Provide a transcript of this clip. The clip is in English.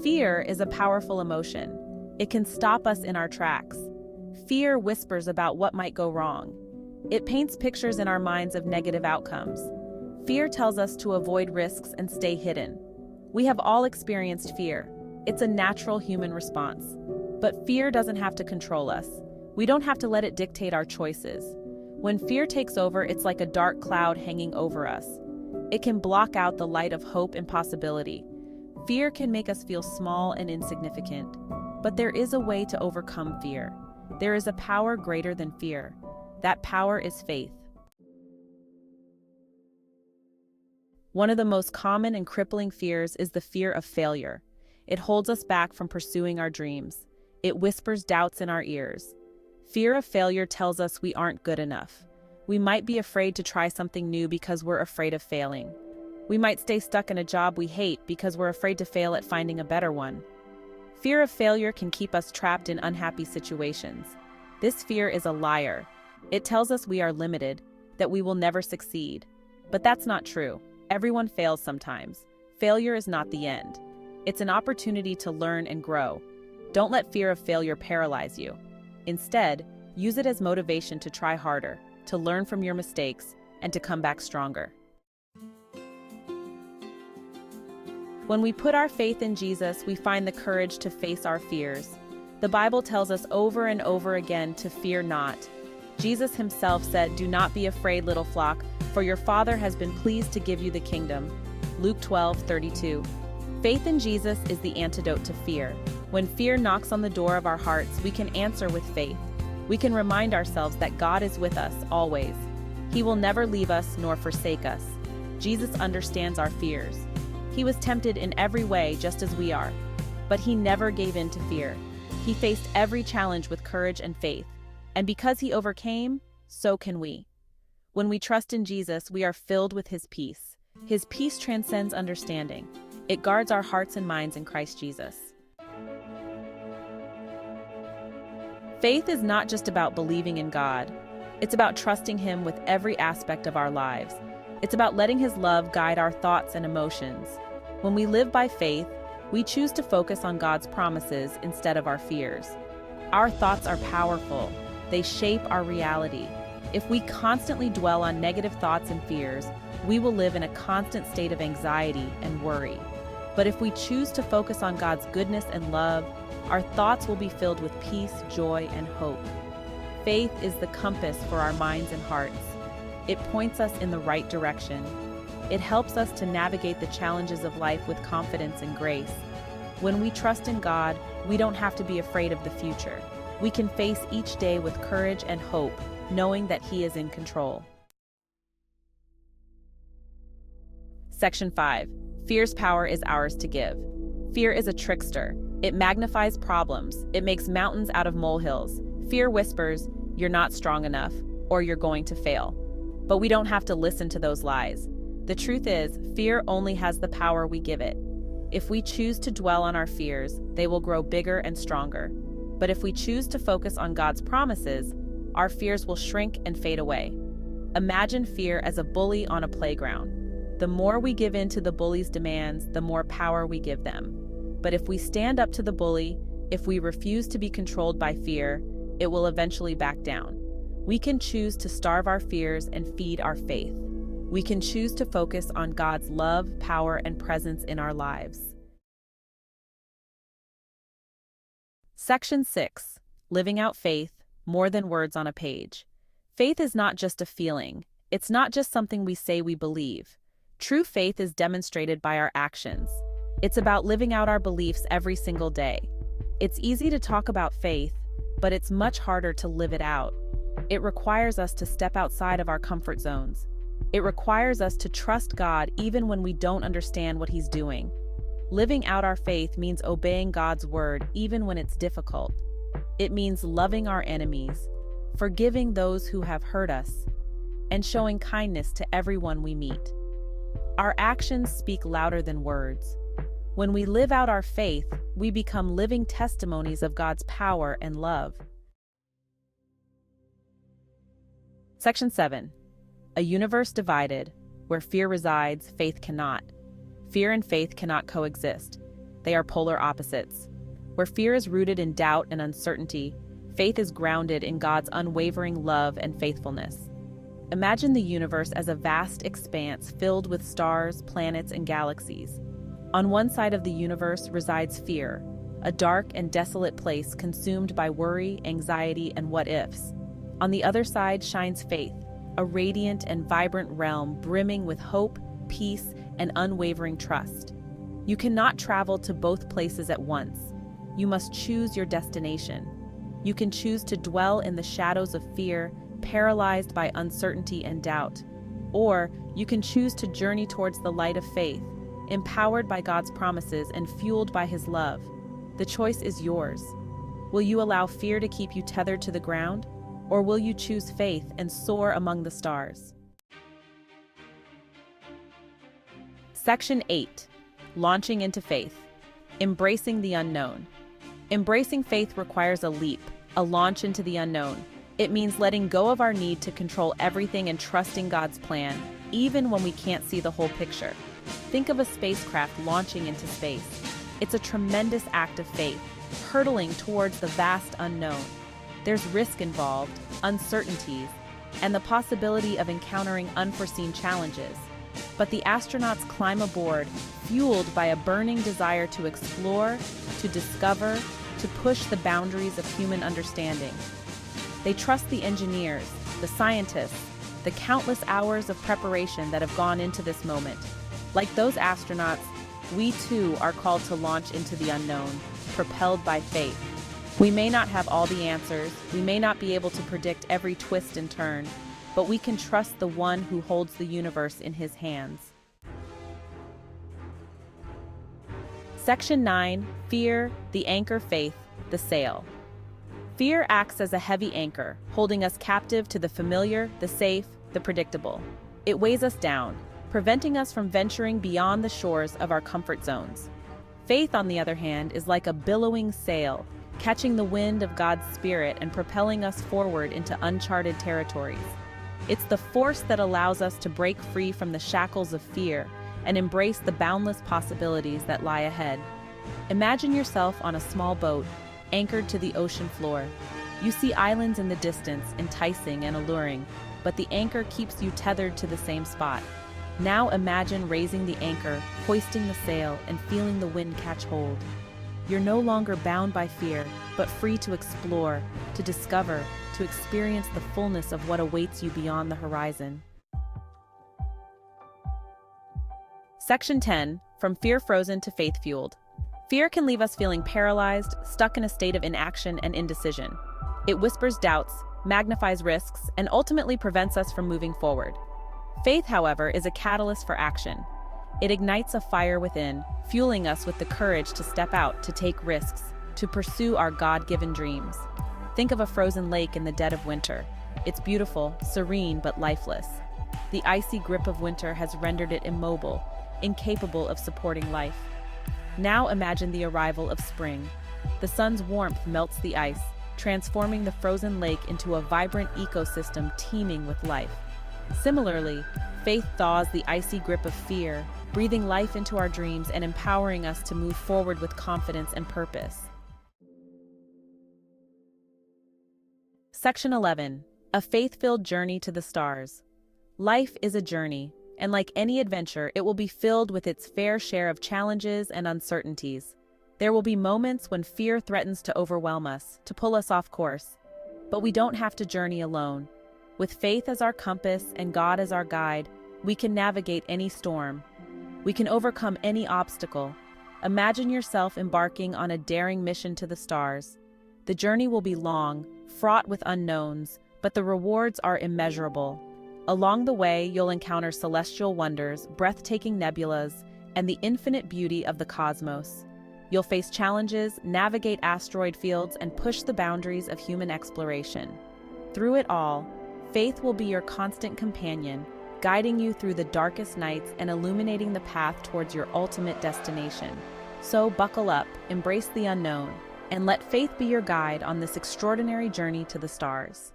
Fear is a powerful emotion. It can stop us in our tracks. Fear whispers about what might go wrong. It paints pictures in our minds of negative outcomes. Fear tells us to avoid risks and stay hidden. We have all experienced fear. It's a natural human response. But fear doesn't have to control us. We don't have to let it dictate our choices. When fear takes over, it's like a dark cloud hanging over us. It can block out the light of hope and possibility. Fear can make us feel small and insignificant. But there is a way to overcome fear. There is a power greater than fear. That power is faith. One of the most common and crippling fears is the fear of failure. It holds us back from pursuing our dreams. It whispers doubts in our ears. Fear of failure tells us we aren't good enough. We might be afraid to try something new because we're afraid of failing. We might stay stuck in a job we hate because we're afraid to fail at finding a better one. Fear of failure can keep us trapped in unhappy situations. This fear is a liar. It tells us we are limited, that we will never succeed. But that's not true. Everyone fails sometimes. Failure is not the end. It's an opportunity to learn and grow. Don't let fear of failure paralyze you. Instead, use it as motivation to try harder, to learn from your mistakes, and to come back stronger. When we put our faith in Jesus, we find the courage to face our fears. The Bible tells us over and over again to fear not. Jesus himself said, "Do not be afraid, little flock, for your Father has been pleased to give you the kingdom." Luke 12:32. Faith in Jesus is the antidote to fear. When fear knocks on the door of our hearts, we can answer with faith. We can remind ourselves that God is with us always. He will never leave us nor forsake us. Jesus understands our fears. He was tempted in every way just as we are, but he never gave in to fear. He faced every challenge with courage and faith, and because he overcame, so can we. When we trust in Jesus, we are filled with his peace. His peace transcends understanding. It guards our hearts and minds in Christ Jesus. Faith is not just about believing in God. It's about trusting him with every aspect of our lives. It's about letting his love guide our thoughts and emotions. When we live by faith, we choose to focus on God's promises instead of our fears. Our thoughts are powerful. They shape our reality. If we constantly dwell on negative thoughts and fears, we will live in a constant state of anxiety and worry. But if we choose to focus on God's goodness and love, our thoughts will be filled with peace, joy, and hope. Faith is the compass for our minds and hearts. It points us in the right direction. It helps us to navigate the challenges of life with confidence and grace. When we trust in God, we don't have to be afraid of the future. We can face each day with courage and hope, knowing that he is in control. Section 5. Fear's power is ours to give. Fear is a trickster. It magnifies problems. It makes mountains out of molehills. Fear whispers, "You're not strong enough," or "You're going to fail." But we don't have to listen to those lies. The truth is, fear only has the power we give it. If we choose to dwell on our fears, they will grow bigger and stronger. But if we choose to focus on God's promises, our fears will shrink and fade away. Imagine fear as a bully on a playground. The more we give in to the bully's demands, the more power we give them. But if we stand up to the bully, if we refuse to be controlled by fear, it will eventually back down. We can choose to starve our fears and feed our faith. We can choose to focus on God's love, power, and presence in our lives. Section 6. Living out faith, more than words on a page. Faith is not just a feeling. It's not just something we say we believe. True faith is demonstrated by our actions. It's about living out our beliefs every single day. It's easy to talk about faith, but it's much harder to live it out. It requires us to step outside of our comfort zones. It requires us to trust God even when we don't understand what he's doing. Living out our faith means obeying God's word even when it's difficult. It means loving our enemies, forgiving those who have hurt us, and showing kindness to everyone we meet. Our actions speak louder than words. When we live out our faith, we become living testimonies of God's power and love. Section 7. A universe divided, where fear resides, faith cannot. Fear and faith cannot coexist. They are polar opposites. Where fear is rooted in doubt and uncertainty, faith is grounded in God's unwavering love and faithfulness. Imagine the universe as a vast expanse filled with stars, planets, and galaxies. On one side of the universe resides fear, a dark and desolate place consumed by worry, anxiety, and what-ifs. On the other side shines faith, a radiant and vibrant realm brimming with hope, peace, and unwavering trust. You cannot travel to both places at once. You must choose your destination. You can choose to dwell in the shadows of fear, paralyzed by uncertainty and doubt. Or you can choose to journey towards the light of faith, empowered by God's promises and fueled by His love. The choice is yours. Will you allow fear to keep you tethered to the ground? Or will you choose faith and soar among the stars? Section 8. Launching into faith. Embracing the unknown. Embracing faith requires a leap, a launch into the unknown. It means letting go of our need to control everything and trusting God's plan, even when we can't see the whole picture. Think of a spacecraft launching into space. It's a tremendous act of faith, hurtling towards the vast unknown. There's risk involved, uncertainties, and the possibility of encountering unforeseen challenges. But the astronauts climb aboard, fueled by a burning desire to explore, to discover, to push the boundaries of human understanding. They trust the engineers, the scientists, the countless hours of preparation that have gone into this moment. Like those astronauts, we too are called to launch into the unknown, propelled by faith. We may not have all the answers, we may not be able to predict every twist and turn, but we can trust the one who holds the universe in His hands. Section 9. Fear, the anchor, faith, the sail. Fear acts as a heavy anchor, holding us captive to the familiar, the safe, the predictable. It weighs us down, preventing us from venturing beyond the shores of our comfort zones. Faith, on the other hand, is like a billowing sail, catching the wind of God's Spirit and propelling us forward into uncharted territories. It's the force that allows us to break free from the shackles of fear and embrace the boundless possibilities that lie ahead. Imagine yourself on a small boat, anchored to the ocean floor. You see islands in the distance, enticing and alluring, but the anchor keeps you tethered to the same spot. Now imagine raising the anchor, hoisting the sail, and feeling the wind catch hold. You're no longer bound by fear, but free to explore, to discover, to experience the fullness of what awaits you beyond the horizon. Section 10. From fear frozen to faith fueled. Fear can leave us feeling paralyzed, stuck in a state of inaction and indecision. It whispers doubts, magnifies risks, and ultimately prevents us from moving forward. Faith, however, is a catalyst for action. It ignites a fire within, fueling us with the courage to step out, to take risks, to pursue our God-given dreams. Think of a frozen lake in the dead of winter. It's beautiful, serene, but lifeless. The icy grip of winter has rendered it immobile, incapable of supporting life. Now imagine the arrival of spring. The sun's warmth melts the ice, transforming the frozen lake into a vibrant ecosystem teeming with life. Similarly, faith thaws the icy grip of fear, breathing life into our dreams and empowering us to move forward with confidence and purpose. Section 11. A faith-filled journey to the stars. Life is a journey, and like any adventure, it will be filled with its fair share of challenges and uncertainties. There will be moments when fear threatens to overwhelm us, to pull us off course. But we don't have to journey alone. With faith as our compass and God as our guide, we can navigate any storm. We can overcome any obstacle. Imagine yourself embarking on a daring mission to the stars. The journey will be long, fraught with unknowns, but the rewards are immeasurable. Along the way, you'll encounter celestial wonders, breathtaking nebulas, and the infinite beauty of the cosmos. You'll face challenges, navigate asteroid fields, and push the boundaries of human exploration. Through it all, faith will be your constant companion, guiding you through the darkest nights and illuminating the path towards your ultimate destination. So buckle up, embrace the unknown, and let faith be your guide on this extraordinary journey to the stars.